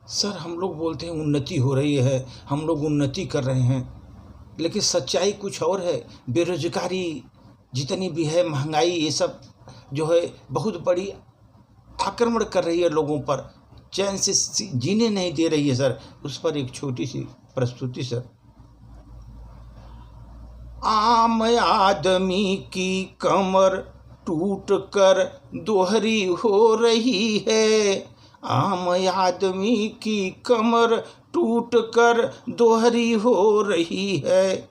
Sir हम लोग बोलते हैं उन्नति हो रही है, हम लोग उन्नति कर रहे हैं, लेकिन सच्चाई कुछ और है। बेरोजगारी जितनी भी है, महंगाई, ये सब जो है बहुत बड़ी आक्रमण कर रही है लोगों पर, चैन से जीने नहीं दे रही है सर। उस पर एक छोटी सी प्रस्तुति सर। आम आदमी की कमर टूट कर दोहरी हो रही है, आम आदमी की कमर टूट कर दोहरी हो रही है।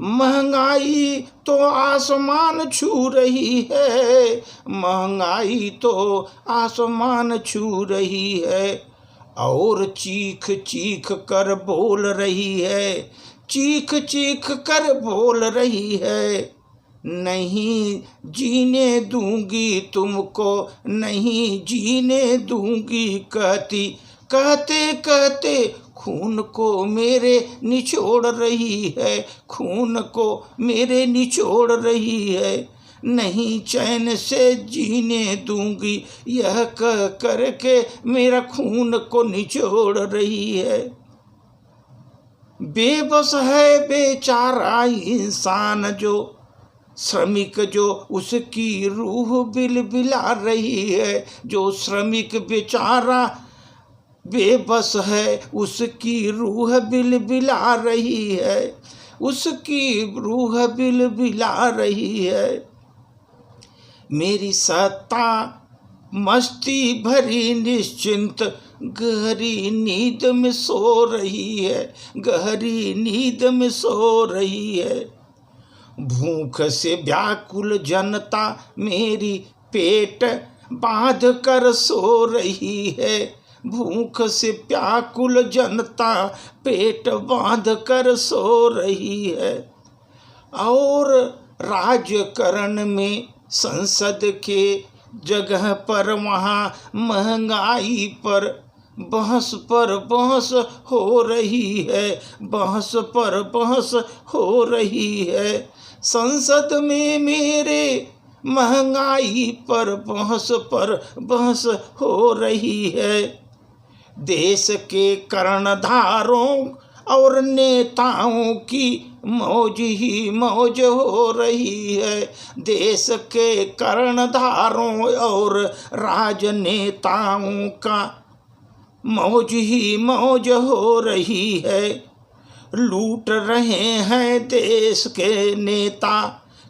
महंगाई तो आसमान छू रही है, महंगाई तो आसमान छू रही है, और चीख चीख कर बोल रही है, चीख चीख कर बोल रही है। नहीं जीने दूंगी तुमको, नहीं जीने दूंगी कहती, कहते कहते खून को मेरे निचोड़ रही है, खून को मेरे निचोड़ रही है। नहीं चैन से जीने दूंगी, यह कह करके मेरा खून को निचोड़ रही है। बेबस है बेचारा इंसान जो, श्रमिक जो उसकी रूह बिलबिला रही है, जो श्रमिक बेचारा बेबस है, उसकी रूह बिलबिला रही है, उसकी रूह बिलबिला रही है। मेरी सत्ता मस्ती भरी निश्चिंत गहरी नींद में सो रही है, गहरी नींद में सो रही है। भूख से व्याकुल जनता मेरी पेट बांध कर सो रही है, भूख से व्याकुल जनता पेट बांध कर सो रही है। और राजकरण में संसद के जगह पर वहाँ महंगाई पर बहस हो रही है, बहस पर बहस हो रही है। संसद में मेरे महंगाई पर बहस हो रही है। देश के कर्णधारों और नेताओं की मौज ही मौज हो रही है, देश के कर्णधारों और राजनेताओं का मौज ही मौज हो रही है। लूट रहे हैं देश के नेता,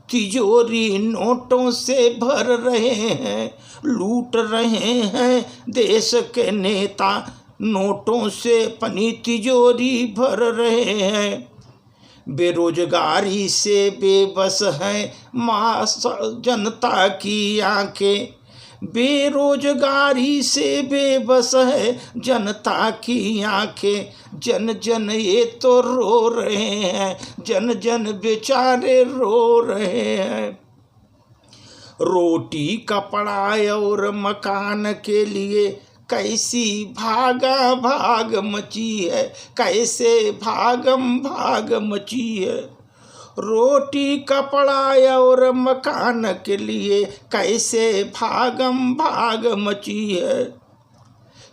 तिजोरी नोटों से भर रहे हैं, लूट रहे हैं देश के नेता, नोटों से अपनी तिजोरी भर रहे हैं। बेरोजगारी से बेबस हैं मास जनता की आंखें, बेरोजगारी से बेबस है जनता की आंखें। जन जन ये तो रो रहे हैं, जन जन बेचारे रो रहे हैं। रोटी कपड़ा और मकान के लिए कैसी भागा भाग मची है, कैसे भागम भाग मची है। रोटी कपड़ा और मकान के लिए कैसे भागम भाग मची है।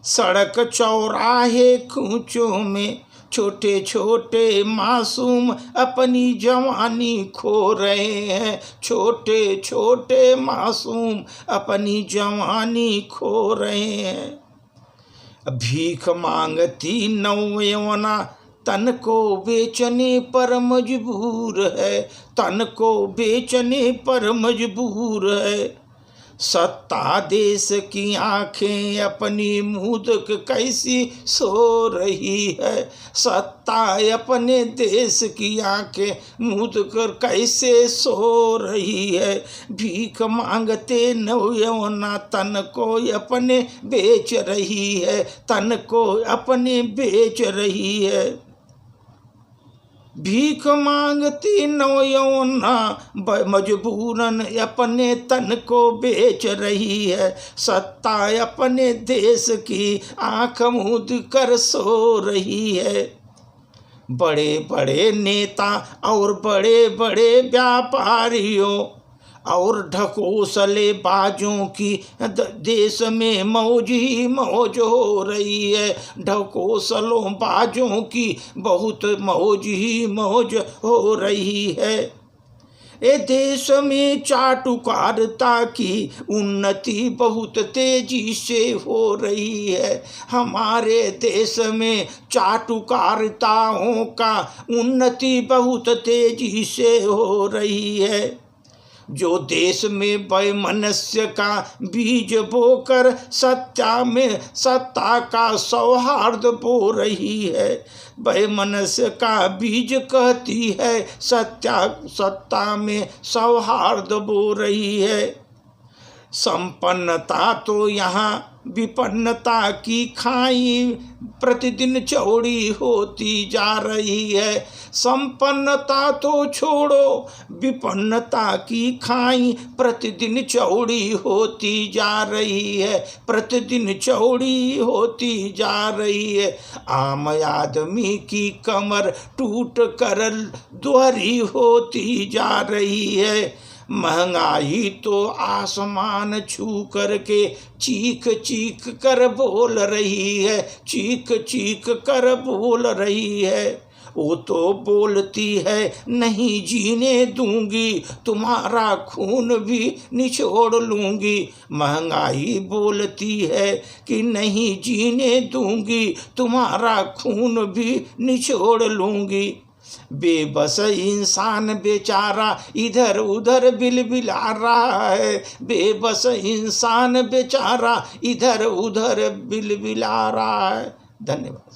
सड़क चौराहे कूचों में छोटे छोटे मासूम अपनी जवानी खो रहे हैं, छोटे छोटे मासूम अपनी जवानी खो रहे हैं। भीख मांगती नौयवना तन को बेचने पर मजबूर है, तन को बेचने पर मजबूर है। सत्ता देश की आंखें अपनी मूदक कैसी सो रही है, सत्ता अपने देश की आंखें मूद कर कैसे सो रही है। भीख मांगते नौयवना तन को अपने बेच रही है, तन को अपने बेच रही है। भीख मांगती नौयवना मजबूरन अपने तन को बेच रही है, सत्ता अपने देश की आंख मूंद कर सो रही है। बड़े बड़े नेता और बड़े बड़े व्यापारियों और ढकोसले बाजों की देश में मौज ही मौज हो रही है। ढकोसलों बाजों की बहुत मौज ही मौज हो रही है। ए देश में चाटुकारिता की उन्नति बहुत तेजी से हो रही है। हमारे देश में चाटुकारिताओं का उन्नति बहुत तेजी से हो रही है। जो देश में वैमनस्य का बीज बोकर सत्ता का सौहार्द बो रही है। वैमनस्य का बीज कहती है सत्ता में सौहार्द बो रही है। संपन्नता तो यहाँ विपन्नता की खाई प्रतिदिन चौड़ी होती जा रही है। संपन्नता तो छोड़ो, विपन्नता की खाई प्रतिदिन चौड़ी होती जा रही है, प्रतिदिन चौड़ी होती जा रही है। आम आदमी की कमर टूट कर दोहरी होती जा रही है। महंगाई तो आसमान छू करके चीख चीख कर बोल रही है, चीख चीख कर बोल रही है। वो तो बोलती है नहीं जीने दूंगी, तुम्हारा खून भी निचोड़ लूंगी। महंगाई बोलती है कि नहीं जीने दूंगी, तुम्हारा खून भी निचोड़ लूंगी। बेबस इंसान बेचारा इधर उधर बिलबिला रहा है। बेबस इंसान बेचारा इधर उधर बिलबिला रहा है। धन्यवाद।